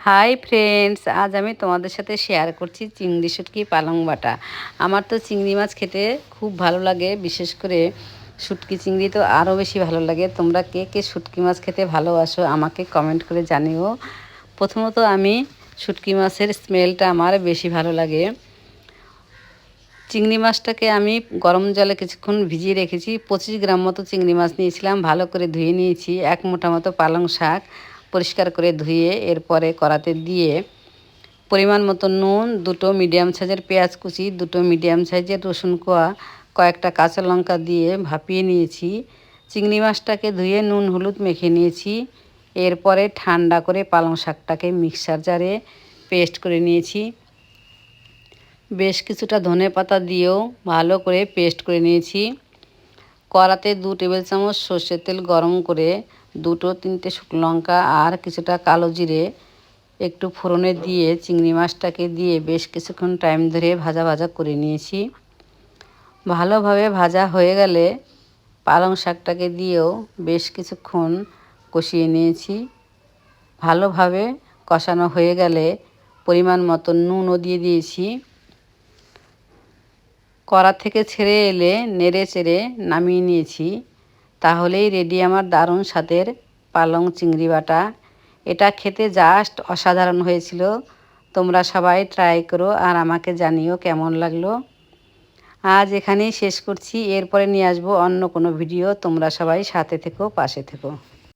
Hi friends, আজ আমি তোমাদের সাথে শেয়ার করছি চিংড়ি শুটকি পালং বাটা। আমার তো চিংড়ি মাছ খেতে খুব ভালো লাগে, বিশেষ করে শুটকি চিংড়ি তো আরও বেশি ভালো লাগে। তোমরা কে কে শুটকি মাছ খেতে ভালোবাসো আমাকে কমেন্ট করে জানিও। প্রথমত আমি শুটকি মাছের স্মেলটা আমার বেশি ভালো লাগে। চিংড়ি মাছটাকে আমি গরম জলে কিছুক্ষণ ভিজিয়ে রেখেছি। 25 গ্রাম মতো চিংড়ি মাছ নিয়েছিলাম, ভালো করে ধুয়ে নিয়েছি। এক মুঠা মতো পালং শাক পরিষ্কার করে ধুয়ে এরপরে কড়াতে দিয়ে পরিমাণ মতো নুন, দুটো মিডিয়াম সাইজের পেঁয়াজ কুচি, দুটো মিডিয়াম সাইজের রসুন কোয়া, কয়েকটা কাঁচা লঙ্কা দিয়ে ভাপিয়ে নিয়েছি। চিংড়ি মাছটাকে ধুয়ে নুন হলুদ মেখে নিয়েছি। এরপরে ঠান্ডা করে পালং শাকটাকে মিক্সার জারে পেস্ট করে নিয়েছি। বেশ কিছুটা ধনেপাতা দিয়েও ভালো করে পেস্ট করে নিয়েছি। কড়াতে 2 টেবিল চামচ সর্ষের তেল গরম করে দুটো তিনটে শুকনো লঙ্কা আর কিছুটা কালো জিরে একটু ফোড়নে দিয়ে চিংড়ি মাছটাকে দিয়ে বেশ কিছুক্ষণ টাইম ধরে ভাজা ভাজা করে নিয়েছি। ভালোভাবে ভাজা হয়ে গেলে পালং শাকটাকে দিয়েও বেশ কিছুক্ষণ কষিয়ে নিয়েছি। ভালোভাবে কষানো হয়ে গেলে পরিমাণ মতো নুনও দিয়ে দিয়েছি। কড়া থেকে ছেড়ে এলে নেড়ে চেড়ে নামিয়ে নিয়েছি। তাহলেই রেডি আমার দারুণ স্বাদের পালং চিংড়ি বাটা। এটা খেতে জাস্ট অসাধারণ হয়েছিল। তোমরা সবাই ট্রাই করো আর আমাকে জানিও কেমন লাগলো। আজ এখানেই শেষ করছি, এরপরে নিয়ে আসবো অন্য কোনো ভিডিও। তোমরা সবাই সাথে থেকো, পাশে থেকো।